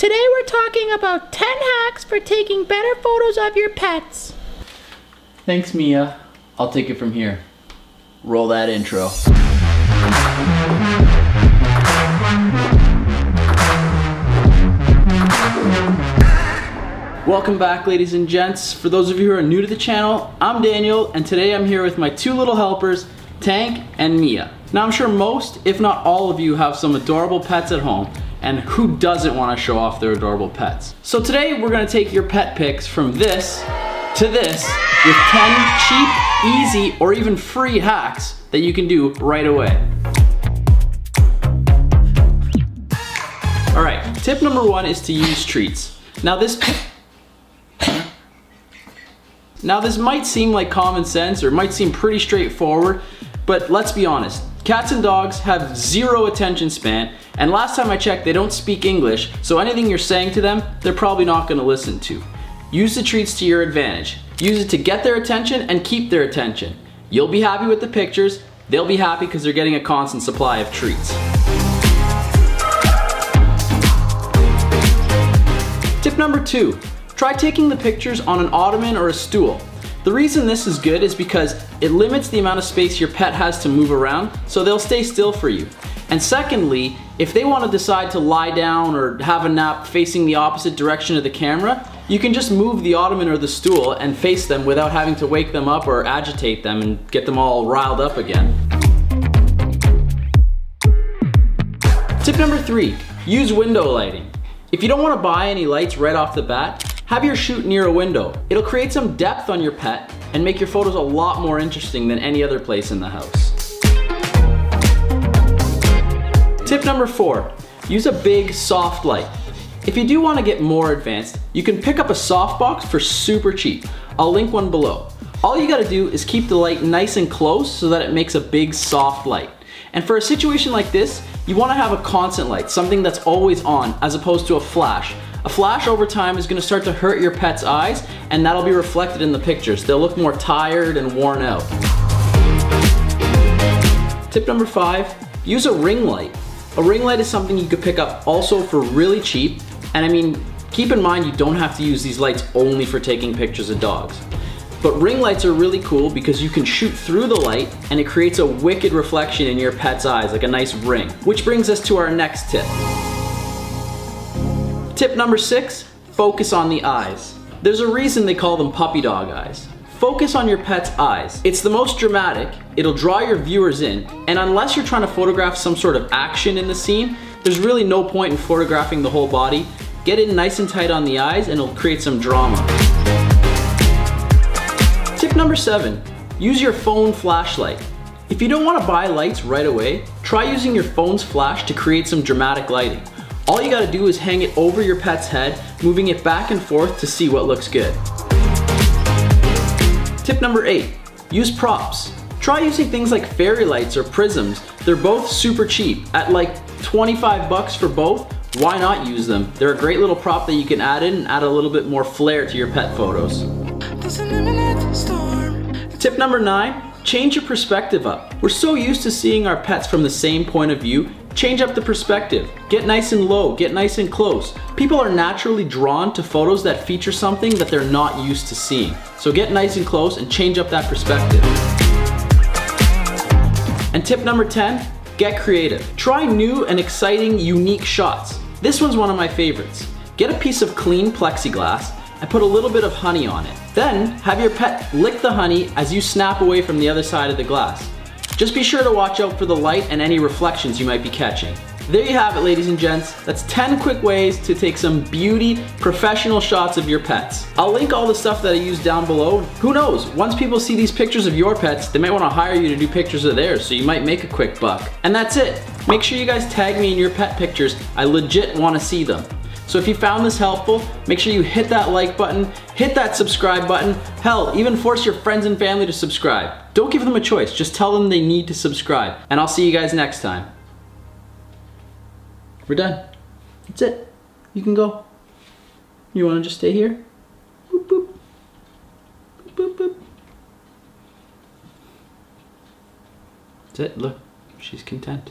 Today we're talking about 10 hacks for taking better photos of your pets. Thanks, Mia. I'll take it from here. Roll that intro. Welcome back, ladies and gents. For those of you who are new to the channel, I'm Daniel, and today I'm here with my two little helpers, Tank and Mia. Now I'm sure most, if not all of you, have some adorable pets at home, and who doesn't want to show off their adorable pets? So today we're going to take your pet pics from this to this with 10 cheap, easy, or even free hacks that you can do right away. Alright, tip number one is to use treats. Now this might seem like common sense or might seem pretty straightforward, but let's be honest. Cats and dogs have zero attention span, and last time I checked, they don't speak English, so anything you're saying to them, they're probably not gonna listen to. Use the treats to your advantage. Use it to get their attention and keep their attention. You'll be happy with the pictures, they'll be happy because they're getting a constant supply of treats. Tip number two, try taking the pictures on an ottoman or a stool. The reason this is good is because it limits the amount of space your pet has to move around, so they'll stay still for you. And secondly, if they want to decide to lie down or have a nap facing the opposite direction of the camera, you can just move the ottoman or the stool and face them without having to wake them up or agitate them and get them all riled up again. Tip number three, use window lighting. If you don't want to buy any lights right off the bat, have your shoot near a window. It'll create some depth on your pet and make your photos a lot more interesting than any other place in the house. Tip number four, use a big soft light. If you do want to get more advanced, you can pick up a softbox for super cheap. I'll link one below. All you gotta do is keep the light nice and close so that it makes a big soft light. And for a situation like this, you want to have a constant light, something that's always on, as opposed to a flash. A flash over time is going to start to hurt your pet's eyes, and that'll be reflected in the pictures. They'll look more tired and worn out. Tip number five, use a ring light. A ring light is something you could pick up also for really cheap, and I mean, keep in mind you don't have to use these lights only for taking pictures of dogs. But ring lights are really cool because you can shoot through the light and it creates a wicked reflection in your pet's eyes, like a nice ring. Which brings us to our next tip. Tip number six, focus on the eyes. There's a reason they call them puppy dog eyes. Focus on your pet's eyes. It's the most dramatic, it'll draw your viewers in, and unless you're trying to photograph some sort of action in the scene, there's really no point in photographing the whole body. Get in nice and tight on the eyes and it'll create some drama. Tip number seven, use your phone flashlight. If you don't want to buy lights right away, try using your phone's flash to create some dramatic lighting. All you gotta do is hang it over your pet's head, moving it back and forth to see what looks good. Tip number eight, use props. Try using things like fairy lights or prisms. They're both super cheap. At like 25 bucks for both, why not use them? They're a great little prop that you can add in and add a little bit more flair to your pet photos. Tip number nine, change your perspective up. We're so used to seeing our pets from the same point of view. Change up the perspective. Get nice and low, get nice and close. People are naturally drawn to photos that feature something that they're not used to seeing. So get nice and close and change up that perspective. And tip number 10, get creative. Try new and exciting, unique shots. This one's one of my favorites. Get a piece of clean plexiglass and put a little bit of honey on it. Then have your pet lick the honey as you snap away from the other side of the glass. Just be sure to watch out for the light and any reflections you might be catching. There you have it, ladies and gents. That's 10 quick ways to take some beauty, professional shots of your pets. I'll link all the stuff that I use down below. Who knows, once people see these pictures of your pets, they might want to hire you to do pictures of theirs, so you might make a quick buck. And that's it. Make sure you guys tag me in your pet pictures. I legit want to see them. So if you found this helpful, make sure you hit that like button, hit that subscribe button, hell, even force your friends and family to subscribe. Don't give them a choice, just tell them they need to subscribe. And I'll see you guys next time. We're done. That's it. You can go. You want to just stay here? Boop, boop. Boop, boop, boop. That's it, look, she's content.